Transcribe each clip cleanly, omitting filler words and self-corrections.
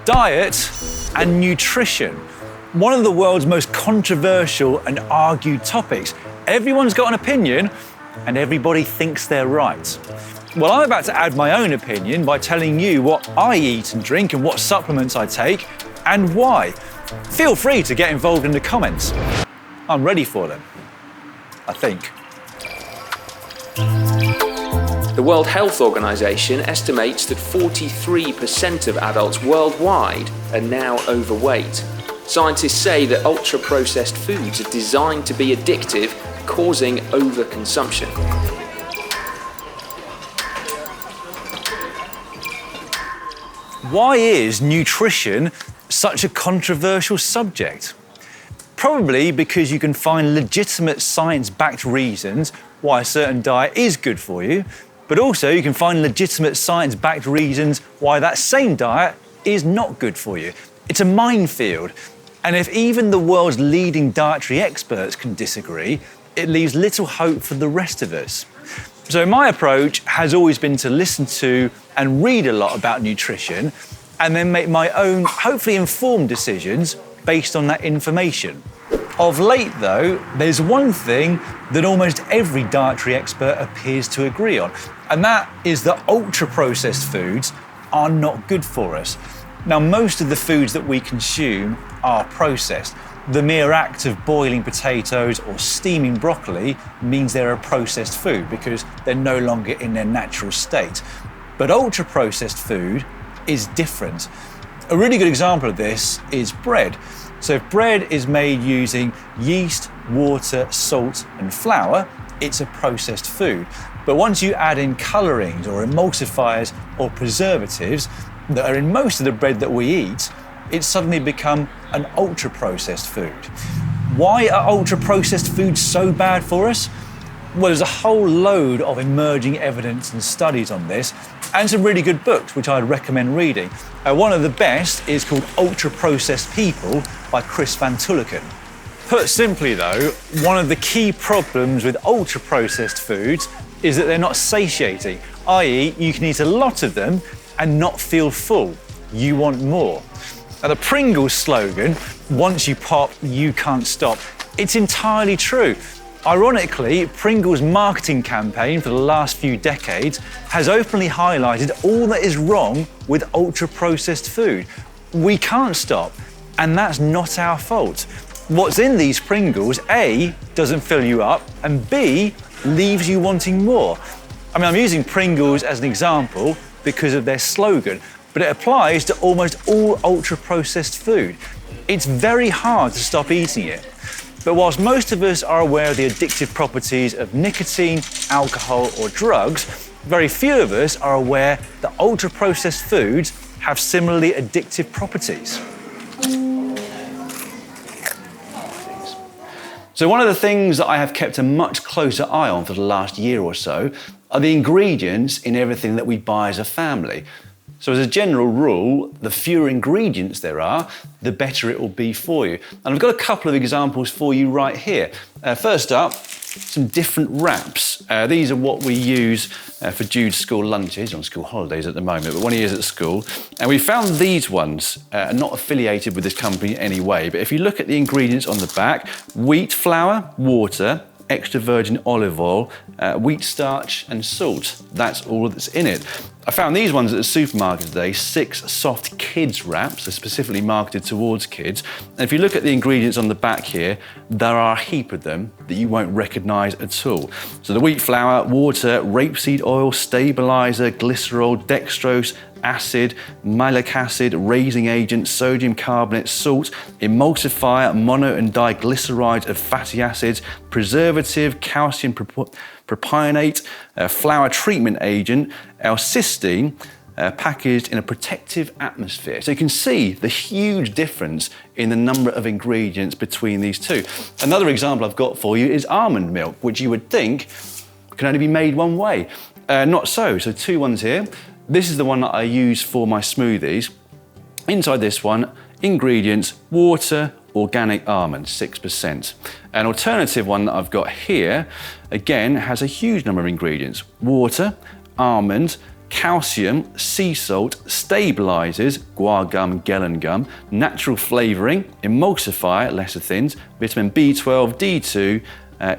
Diet and nutrition. One of the world's most controversial and argued topics. Everyone's got an opinion and everybody thinks they're right. Well, I'm about to add my own opinion by telling you what I eat and drink and what supplements I take and why. Feel free to get involved in the comments. I'm ready for them, I think. The World Health Organization estimates that 43% of adults worldwide are now overweight. Scientists say that ultra-processed foods are designed to be addictive, causing overconsumption. Why is nutrition such a controversial subject? Probably because you can find legitimate science-backed reasons why a certain diet is good for you, but also you can find legitimate science-backed reasons why that same diet is not good for you. It's a minefield, and if even the world's leading dietary experts can disagree, it leaves little hope for the rest of us. So my approach has always been to listen to and read a lot about nutrition and then make my own, hopefully informed decisions based on that information. Of late though, there's one thing that almost every dietary expert appears to agree on, and that is that ultra-processed foods are not good for us. Now, most of the foods that we consume are processed. The mere act of boiling potatoes or steaming broccoli means they're a processed food because they're no longer in their natural state. But ultra-processed food is different. A really good example of this is bread. So if bread is made using yeast, water, salt and flour, it's a processed food. But once you add in colorings or emulsifiers or preservatives that are in most of the bread that we eat, it's suddenly become an ultra-processed food. Why are ultra-processed foods so bad for us? Well, there's a whole load of emerging evidence and studies on this, and some really good books, which I'd recommend reading. One of the best is called Ultra-Processed People by Chris Van Tulleken. Put simply though, one of the key problems with ultra-processed foods is that they're not satiating, i.e. you can eat a lot of them and not feel full. You want more. Now, the Pringles slogan, once you pop, you can't stop, it's entirely true. Ironically, Pringles' marketing campaign for the last few decades has openly highlighted all that is wrong with ultra-processed food. We can't stop, and that's not our fault. What's in these Pringles, A, doesn't fill you up, and B, leaves you wanting more. I mean, I'm using Pringles as an example because of their slogan, but it applies to almost all ultra-processed food. It's very hard to stop eating it. But whilst most of us are aware of the addictive properties of nicotine, alcohol or drugs, very few of us are aware that ultra-processed foods have similarly addictive properties. So one of the things that I have kept a much closer eye on for the last year or so are the ingredients in everything that we buy as a family. So as a general rule, the fewer ingredients there are, the better it will be for you. And I've got a couple of examples for you right here. First up, some different wraps. These are what we use for Jude's school lunches, on school holidays at the moment, but when he is at school. And we found these ones, not affiliated with this company in any way, but if you look at the ingredients on the back, wheat flour, water, extra virgin olive oil, wheat starch and salt. That's all that's in it. I found these ones at the supermarket today, 6 soft kids wraps, are specifically marketed towards kids. And if you look at the ingredients on the back here, there are a heap of them that you won't recognise at all. So the wheat flour, water, rapeseed oil, stabiliser, glycerol, dextrose, acid, malic acid, raising agent, sodium carbonate, salt, emulsifier, mono and diglycerides of fatty acids, preservative, calcium propionate, flour treatment agent, L-cysteine, packaged in a protective atmosphere. So you can see the huge difference in the number of ingredients between these two. Another example I've got for you is almond milk, which you would think can only be made one way. Not so, so 2 ones here. This is the one that I use for my smoothies. Inside this one, ingredients, water, organic almonds, 6%. An alternative one that I've got here, again, has a huge number of ingredients. Water, almond, calcium, sea salt, stabilizers, guar gum, gellan gum, natural flavoring, emulsifier, lesser thins, vitamin B12, D2,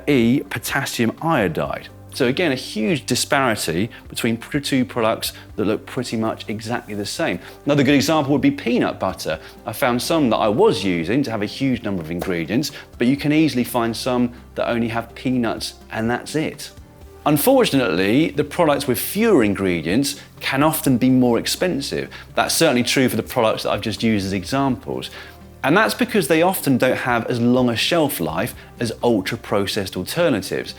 E, potassium iodide. So again, a huge disparity between two products that look pretty much exactly the same. Another good example would be peanut butter. I found some that I was using to have a huge number of ingredients, but you can easily find some that only have peanuts and that's it. Unfortunately, the products with fewer ingredients can often be more expensive. That's certainly true for the products that I've just used as examples. And that's because they often don't have as long a shelf life as ultra-processed alternatives.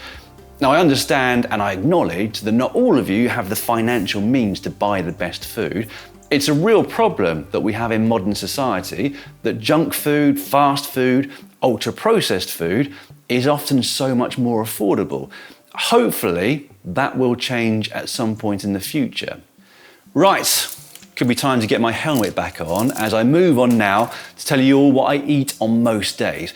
Now, I understand and I acknowledge that not all of you have the financial means to buy the best food. It's a real problem that we have in modern society that junk food, fast food, ultra-processed food is often so much more affordable. Hopefully, that will change at some point in the future. Right, could be time to get my helmet back on as I move on now to tell you all what I eat on most days.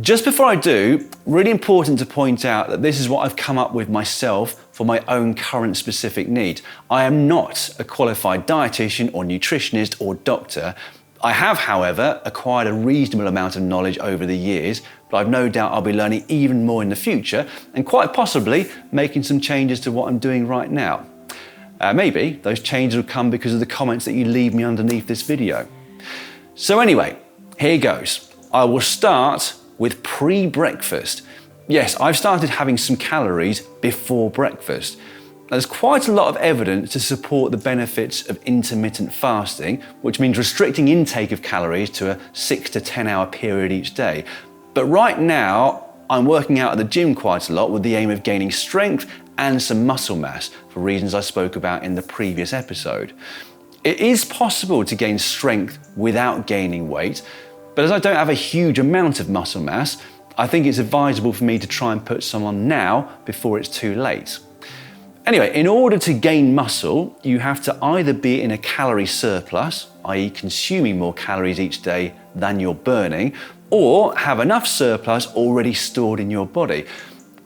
Just before I do, really important to point out that this is what I've come up with myself for my own current specific needs. I am not a qualified dietitian or nutritionist or doctor. I have, however, acquired a reasonable amount of knowledge over the years, but I've no doubt I'll be learning even more in the future and quite possibly making some changes to what I'm doing right now. Maybe those changes will come because of the comments that you leave me underneath this video. So anyway, here goes. I will start with pre-breakfast. Yes, I've started having some calories before breakfast. There's quite a lot of evidence to support the benefits of intermittent fasting, which means restricting intake of calories to a 6 to 10 hour period each day. But right now, I'm working out at the gym quite a lot with the aim of gaining strength and some muscle mass for reasons I spoke about in the previous episode. It is possible to gain strength without gaining weight, but as I don't have a huge amount of muscle mass, I think it's advisable for me to try and put some on now before it's too late. Anyway, in order to gain muscle, you have to either be in a calorie surplus, i.e. consuming more calories each day than you're burning, or have enough surplus already stored in your body.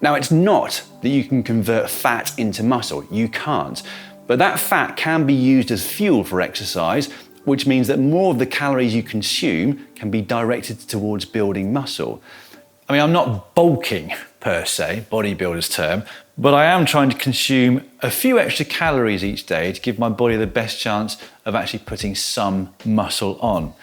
Now, it's not that you can convert fat into muscle, you can't, but that fat can be used as fuel for exercise, which means that more of the calories you consume can be directed towards building muscle. I mean, I'm not bulking per se, bodybuilder's term, but I am trying to consume a few extra calories each day to give my body the best chance of actually putting some muscle on.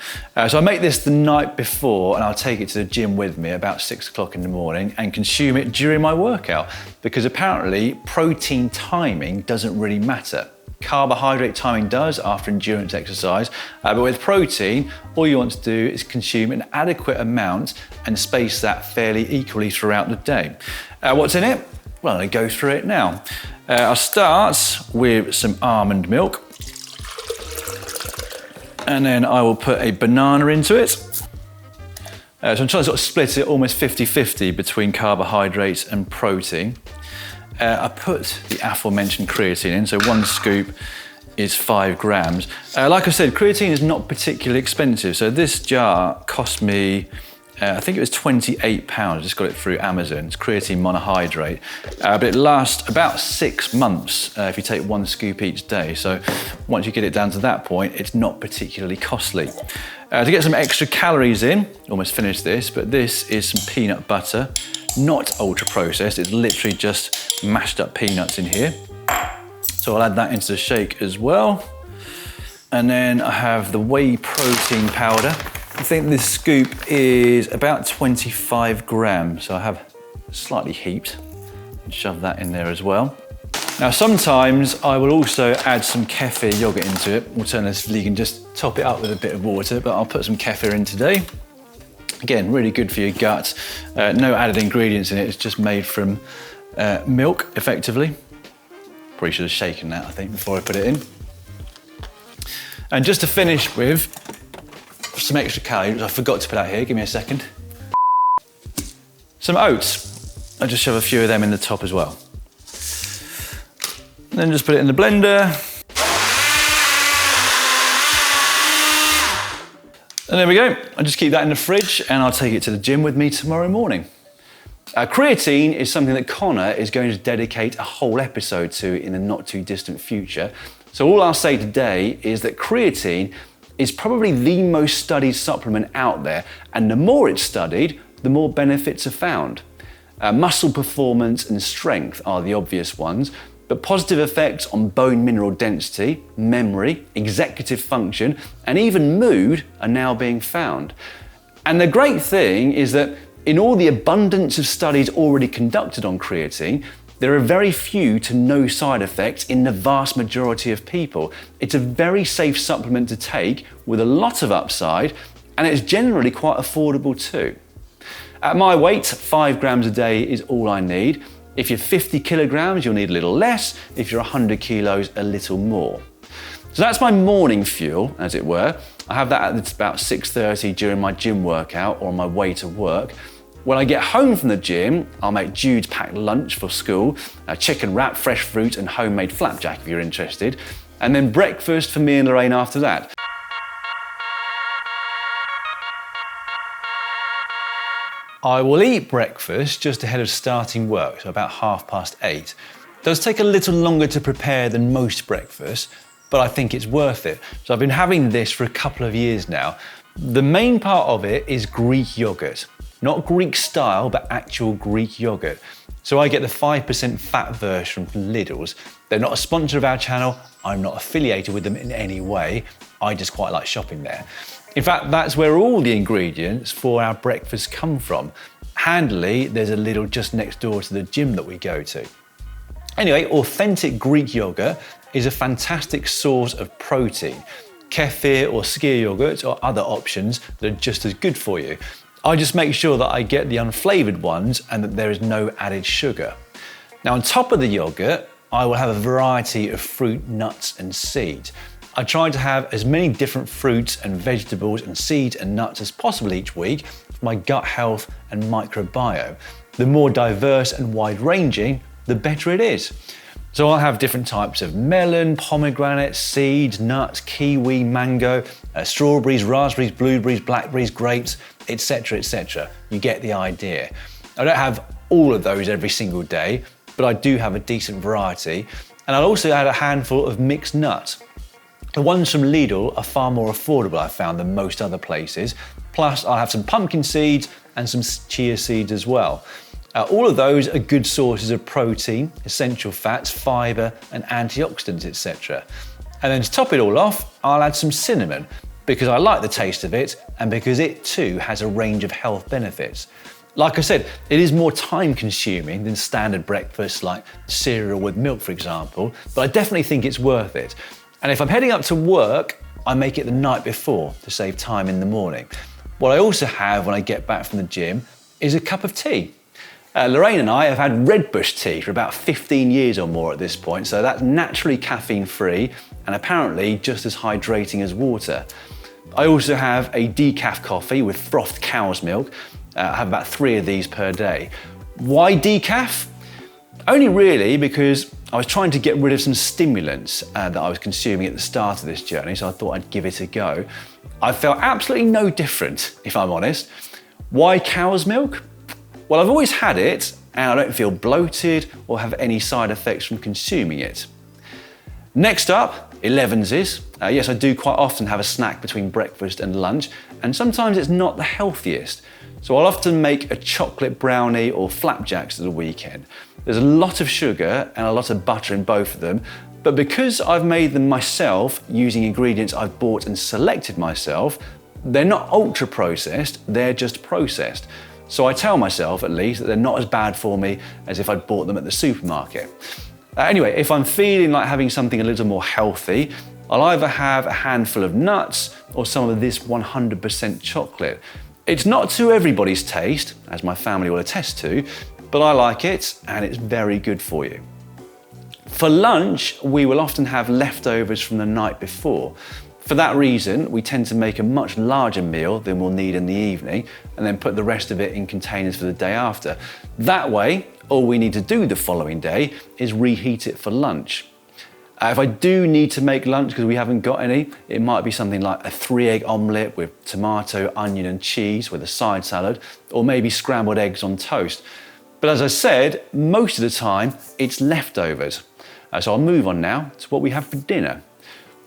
So I make this the night before and I'll take it to the gym with me about 6 o'clock in the morning and consume it during my workout because apparently protein timing doesn't really matter. Carbohydrate timing does after endurance exercise, but with protein, all you want to do is consume an adequate amount and space that fairly equally throughout the day. What's in it? Well, I'm going to go through it now. I'll start with some almond milk, and then I will put a banana into it. So I'm trying to sort of split it almost 50-50 between carbohydrates and protein. I put the aforementioned creatine in, so 1 scoop is 5 grams. Like I said, creatine is not particularly expensive, so this jar cost me, I think it was £28, I just got it through Amazon. It's creatine monohydrate, but it lasts about 6 months if you take 1 scoop each day, so once you get it down to that point, it's not particularly costly. To get some extra calories in, almost finished this, but this is some peanut butter. Not ultra processed, it's literally just mashed up peanuts in here. So I'll add that into the shake as well. And then I have the whey protein powder. I think this scoop is about 25 grams, so I have slightly heaped and shove that in there as well. Now sometimes I will also add some kefir yogurt into it. Alternatively, you can just top it up with a bit of water, but I'll put some kefir in today. Again, really good for your gut. No added ingredients in it, it's just made from milk, effectively. Probably should have shaken that, I think, before I put it in. And just to finish with some extra calories, I forgot to put out here, give me a second. Some oats. I just shove a few of them in the top as well. And then just put it in the blender. And there we go. I'll just keep that in the fridge and I'll take it to the gym with me tomorrow morning. Creatine is something that Connor is going to dedicate a whole episode to in the not too distant future. So all I'll say today is that creatine is probably the most studied supplement out there, and the more it's studied, the more benefits are found. Muscle performance and strength are the obvious ones, but positive effects on bone mineral density, memory, executive function, and even mood are now being found. And the great thing is that in all the abundance of studies already conducted on creatine, there are very few to no side effects in the vast majority of people. It's a very safe supplement to take with a lot of upside, and it's generally quite affordable too. At my weight, 5 grams a day is all I need. If you're 50 kilograms, you'll need a little less. If you're 100 kilos, a little more. So that's my morning fuel, as it were. I have that at about 6:30 during my gym workout or on my way to work. When I get home from the gym, I'll make Jude's packed lunch for school, a chicken wrap, fresh fruit and homemade flapjack if you're interested, and then breakfast for me and Lorraine after that. I will eat breakfast just ahead of starting work, so about 8:30. It does take a little longer to prepare than most breakfasts, but I think it's worth it. So I've been having this for a couple of years now. The main part of it is Greek yogurt. Not Greek style, but actual Greek yogurt. So I get the 5% fat version from Lidl's. They're not a sponsor of our channel. I'm not affiliated with them in any way. I just quite like shopping there. In fact, that's where all the ingredients for our breakfast come from. Handily, there's a Lidl just next door to the gym that we go to. Anyway, authentic Greek yogurt is a fantastic source of protein. Kefir or skyr yogurt or other options that are just as good for you. I just make sure that I get the unflavoured ones and that there is no added sugar. Now on top of the yogurt, I will have a variety of fruit, nuts and seeds. I try to have as many different fruits and vegetables and seeds and nuts as possible each week for my gut health and microbiome. The more diverse and wide-ranging, the better it is. So I'll have different types of melon, pomegranate, seeds, nuts, kiwi, mango, strawberries, raspberries, blueberries, blackberries, grapes, etc., etc. You get the idea. I don't have all of those every single day, but I do have a decent variety. And I'll also add a handful of mixed nuts. The ones from Lidl are far more affordable, I found, than most other places. Plus, I'll have some pumpkin seeds and some chia seeds as well. All of those are good sources of protein, essential fats, fibre and antioxidants, etc. And then to top it all off, I'll add some cinnamon because I like the taste of it and because it too has a range of health benefits. Like I said, it is more time consuming than standard breakfasts like cereal with milk, for example, but I definitely think it's worth it. And if I'm heading up to work, I make it the night before to save time in the morning. What I also have when I get back from the gym is a cup of tea. Lorraine and I have had Red Bush tea for about 15 years or more at this point, so that's naturally caffeine free and apparently just as hydrating as water. I also have a decaf coffee with frothed cow's milk. I have about 3 of these per day. Why decaf? Only really because I was trying to get rid of some stimulants that I was consuming at the start of this journey, so I thought I'd give it a go. I felt absolutely no different, if I'm honest. Why cow's milk? Well, I've always had it and I don't feel bloated or have any side effects from consuming it. Next up, 11s. Yes, I do quite often have a snack between breakfast and lunch, and sometimes it's not the healthiest. So I'll often make a chocolate brownie or flapjacks at the weekend. There's a lot of sugar and a lot of butter in both of them, but because I've made them myself using ingredients I've bought and selected myself, they're not ultra processed, they're just processed. So I tell myself, at least, that they're not as bad for me as if I'd bought them at the supermarket. Anyway, if I'm feeling like having something a little more healthy, I'll either have a handful of nuts or some of this 100% chocolate. It's not to everybody's taste, as my family will attest to, but I like it and it's very good for you. For lunch, we will often have leftovers from the night before. For that reason, we tend to make a much larger meal than we'll need in the evening and then put the rest of it in containers for the day after. That way, all we need to do the following day is reheat it for lunch. If I do need to make lunch because we haven't got any, it might be something like a 3-egg omelette with tomato, onion and cheese with a side salad, or maybe scrambled eggs on toast. But as I said, most of the time, it's leftovers. So I'll move on now to what we have for dinner.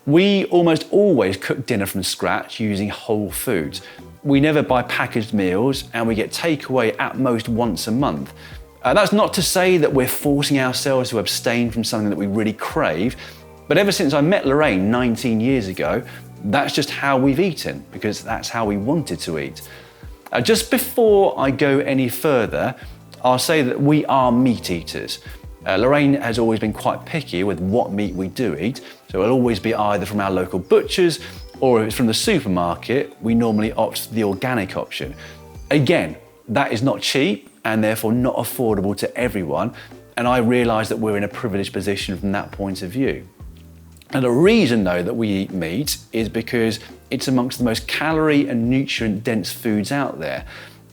We almost always cook dinner from scratch using whole foods. We never buy packaged meals, and we get takeaway at most once a month. That's not to say that we're forcing ourselves to abstain from something that we really crave, but ever since I met Lorraine 19 years ago, that's just how we've eaten, because that's how we wanted to eat. Just before I go any further, I'll say that we are meat eaters. Lorraine has always been quite picky with what meat we do eat, so it'll always be either from our local butchers, or if it's from the supermarket, we normally opt for the organic option. Again, that is not cheap and therefore not affordable to everyone, and I realise that we're in a privileged position from that point of view. And the reason though that we eat meat is because it's amongst the most calorie and nutrient dense foods out there.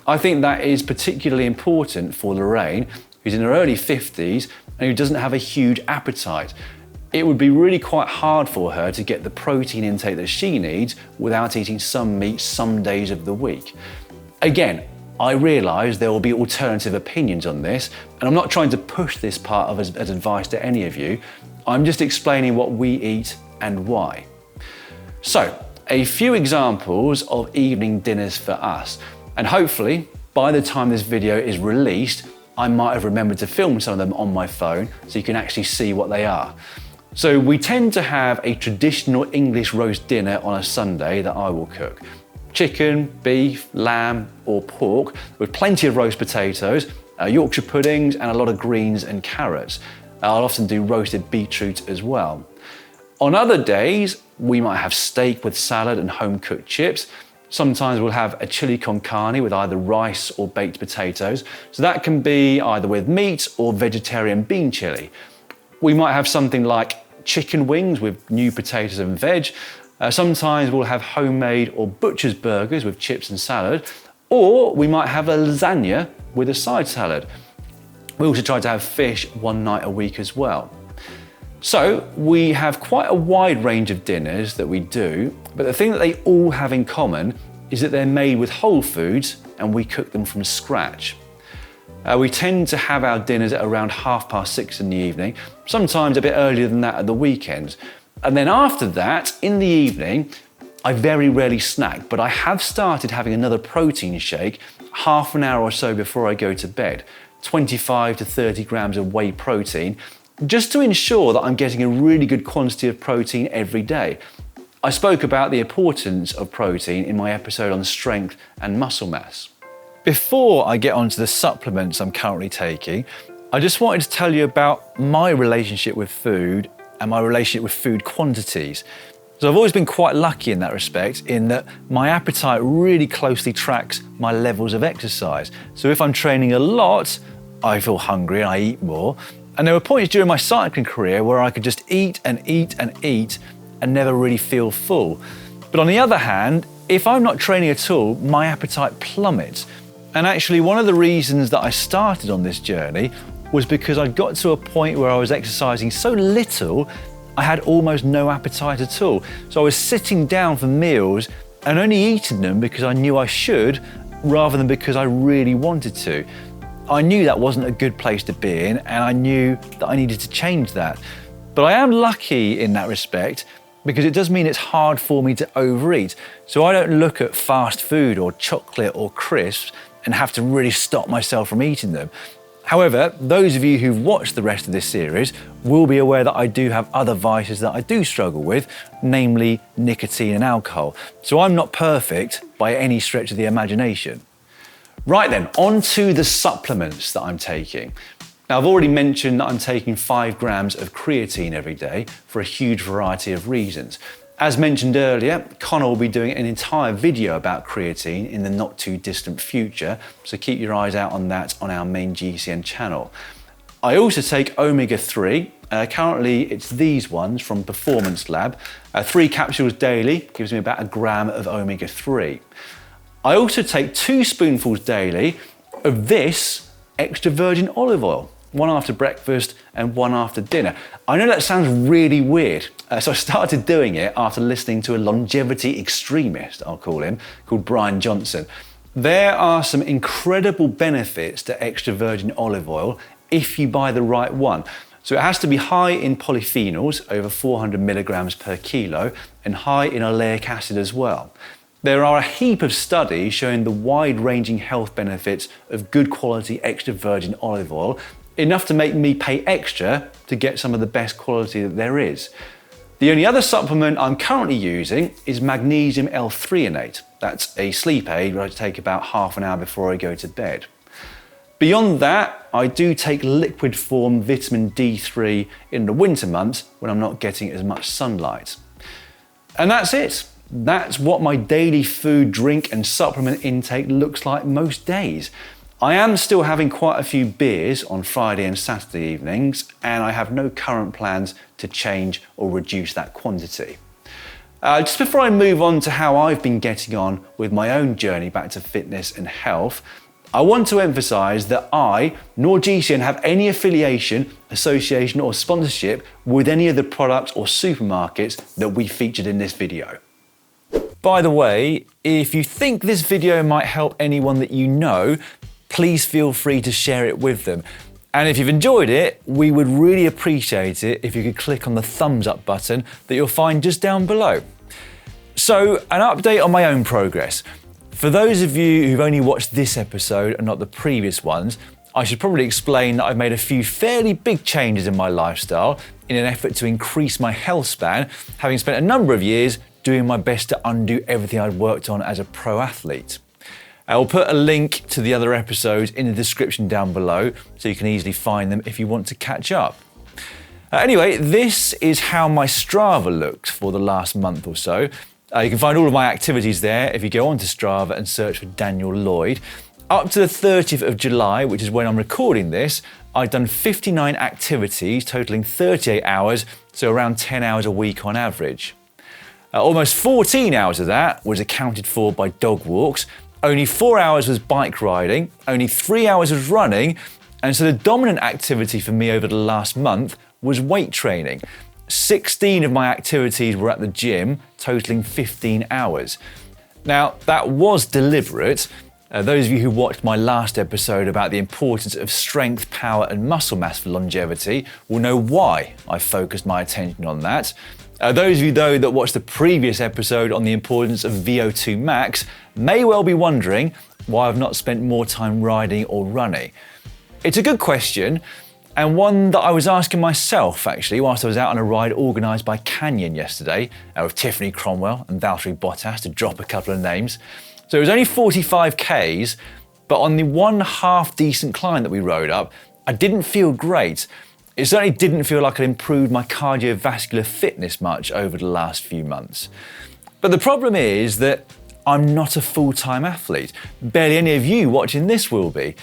I think that is particularly important for Lorraine, who's in her early 50s and who doesn't have a huge appetite. It would be really quite hard for her to get the protein intake that she needs without eating some meat some days of the week. Again, I realise there will be alternative opinions on this, and I'm not trying to push this part of as advice to any of you. I'm just explaining what we eat and why. So, a few examples of evening dinners for us, and hopefully by the time this video is released, I might have remembered to film some of them on my phone so you can actually see what they are. So we tend to have a traditional English roast dinner on a Sunday that I will cook. Chicken, beef, lamb or pork with plenty of roast potatoes, Yorkshire puddings and a lot of greens and carrots. I'll often do roasted beetroot as well. On other days, we might have steak with salad and home-cooked chips. Sometimes we'll have a chili con carne with either rice or baked potatoes. So that can be either with meat or vegetarian bean chili. We might have something like chicken wings with new potatoes and veg. Sometimes we'll have homemade or butcher's burgers with chips and salad. Or we might have a lasagna with a side salad. We also try to have fish one night a week as well. So we have quite a wide range of dinners that we do, but the thing that they all have in common is that they're made with whole foods and we cook them from scratch. We tend to have our dinners at around 6:30 in the evening, sometimes a bit earlier than that at the weekends. And then after that, in the evening, I very rarely snack, but I have started having another protein shake half an hour or so before I go to bed, 25 to 30 grams of whey protein, just to ensure that I'm getting a really good quantity of protein every day. I spoke about the importance of protein in my episode on strength and muscle mass. Before I get onto the supplements I'm currently taking, I just wanted to tell you about my relationship with food and my relationship with food quantities. So I've always been quite lucky in that respect, in that my appetite really closely tracks my levels of exercise. So if I'm training a lot, I feel hungry and I eat more. And there were points during my cycling career where I could just eat and eat and eat and never really feel full. But on the other hand, if I'm not training at all, my appetite plummets. And actually one of the reasons that I started on this journey was because I got to a point where I was exercising so little, I had almost no appetite at all. So I was sitting down for meals and only eating them because I knew I should, rather than because I really wanted to. I knew that wasn't a good place to be in, and I knew that I needed to change that. But I am lucky in that respect, because it does mean it's hard for me to overeat. So I don't look at fast food or chocolate or crisps and have to really stop myself from eating them. However, those of you who've watched the rest of this series will be aware that I do have other vices that I do struggle with, namely nicotine and alcohol. So I'm not perfect by any stretch of the imagination. Right then, on to the supplements that I'm taking. Now, I've already mentioned that I'm taking 5 grams of creatine every day for a huge variety of reasons. As mentioned earlier, Connor will be doing an entire video about creatine in the not too distant future, so keep your eyes out on that on our main GCN channel. I also take omega-3. Currently, it's these ones from Performance Lab. 3 capsules daily gives me about 1 gram of omega-3. I also take 2 spoonfuls daily of this extra virgin olive oil, one after breakfast and one after dinner. I know that sounds really weird, so I started doing it after listening to a longevity extremist, I'll call him, called Brian Johnson. There are some incredible benefits to extra virgin olive oil if you buy the right one. So it has to be high in polyphenols, over 400 milligrams per kilo, and high in oleic acid as well. There are a heap of studies showing the wide-ranging health benefits of good quality extra virgin olive oil, enough to make me pay extra to get some of the best quality that there is. The only other supplement I'm currently using is magnesium L-threonate. That's a sleep aid I take about half an hour before I go to bed. Beyond that, I do take liquid form vitamin D3 in the winter months when I'm not getting as much sunlight. And that's it. That's what my daily food, drink and supplement intake looks like most days. I am still having quite a few beers on Friday and Saturday evenings, and I have no current plans to change or reduce that quantity. Just before I move on to how I've been getting on with my own journey back to fitness and health, I want to emphasise that I, nor GCN, have any affiliation, association or sponsorship with any of the products or supermarkets that we featured in this video. By the way, if you think this video might help anyone that you know, please feel free to share it with them. And if you've enjoyed it, we would really appreciate it if you could click on the thumbs up button that you'll find just down below. So, an update on my own progress. For those of you who've only watched this episode and not the previous ones, I should probably explain that I've made a few fairly big changes in my lifestyle in an effort to increase my health span, having spent a number of years doing my best to undo everything I'd worked on as a pro athlete. I will put a link to the other episodes in the description down below so you can easily find them if you want to catch up. Anyway, this is how my Strava looks for the last month or so. You can find all of my activities there if you go onto Strava and search for Daniel Lloyd. Up to the 30th of July, which is when I'm recording this, I've done 59 activities totaling 38 hours, so around 10 hours a week on average. Almost 14 hours of that was accounted for by dog walks, only 4 hours was bike riding, only 3 hours was running, and so the dominant activity for me over the last month was weight training. 16 of my activities were at the gym, totaling 15 hours. Now, that was deliberate. Those of you who watched my last episode about the importance of strength, power and muscle mass for longevity will know why I focused my attention on that. Those of you, though, that watched the previous episode on the importance of VO2 max may well be wondering why I've not spent more time riding or running. It's a good question, and one that I was asking myself, actually, whilst I was out on a ride organised by Canyon yesterday, with Tiffany Cromwell and Valtteri Bottas, to drop a couple of names. So it was only 45 Ks, but on the one half decent climb that we rode up, I didn't feel great. It certainly didn't feel like I'd improved my cardiovascular fitness much over the last few months. But the problem is that I'm not a full-time athlete. Barely any of you watching this will be.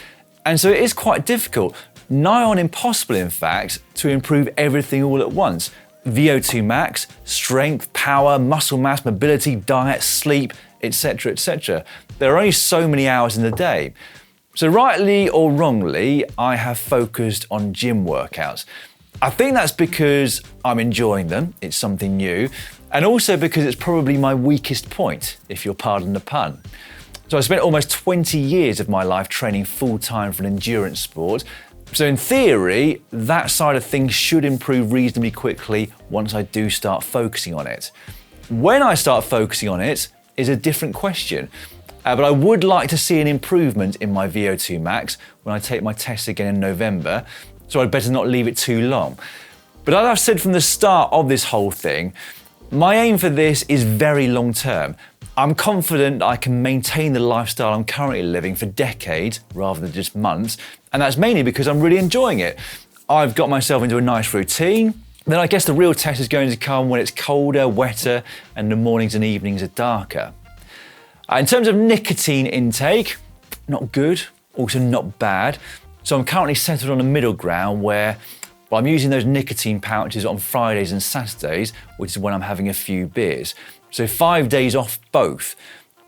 And so it is quite difficult, nigh on impossible in fact, to improve everything all at once. VO2 max, strength, power, muscle mass, mobility, diet, sleep, etc., etc. There are only so many hours in the day. So rightly or wrongly, I have focused on gym workouts. I think that's because I'm enjoying them, it's something new, and also because it's probably my weakest point, if you'll pardon the pun. So I spent almost 20 years of my life training full-time for an endurance sport, so in theory, that side of things should improve reasonably quickly once I do start focusing on it. When I start focusing on it is a different question. But I would like to see an improvement in my VO2 max when I take my test again in November, so I'd better not leave it too long. But as I've said from the start of this whole thing, my aim for this is very long term. I'm confident I can maintain the lifestyle I'm currently living for decades rather than just months, and that's mainly because I'm really enjoying it. I've got myself into a nice routine. Then I guess the real test is going to come when it's colder, wetter, and the mornings and evenings are darker. In terms of nicotine intake, not good, also not bad. So I'm currently settled on a middle ground where I'm using those nicotine pouches on Fridays and Saturdays, which is when I'm having a few beers. So 5 days off both.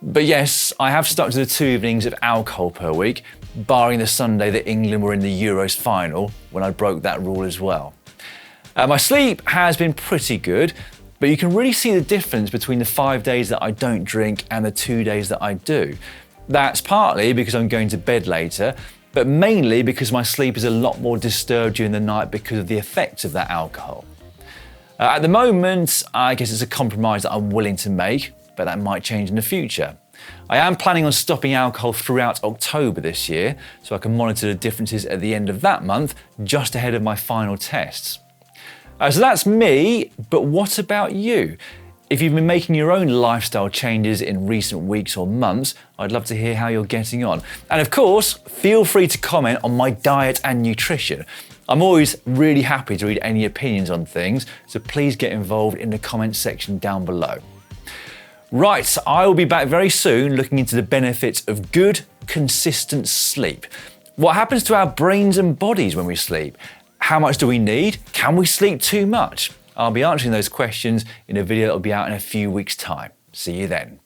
But yes, I have stuck to the 2 evenings of alcohol per week, barring the Sunday that England were in the Euros final, when I broke that rule as well. My sleep has been pretty good, but you can really see the difference between the 5 days that I don't drink and the 2 days that I do. That's partly because I'm going to bed later, but mainly because my sleep is a lot more disturbed during the night because of the effects of that alcohol. At the moment, I guess it's a compromise that I'm willing to make, but that might change in the future. I am planning on stopping alcohol throughout October this year, so I can monitor the differences at the end of that month, just ahead of my final tests. So that's me, but what about you? If you've been making your own lifestyle changes in recent weeks or months, I'd love to hear how you're getting on. And of course, feel free to comment on my diet and nutrition. I'm always really happy to read any opinions on things, so please get involved in the comments section down below. Right, I will be back very soon looking into the benefits of good, consistent sleep. What happens to our brains and bodies when we sleep? How much do we need? Can we sleep too much? I'll be answering those questions in a video that will be out in a few weeks' time. See you then.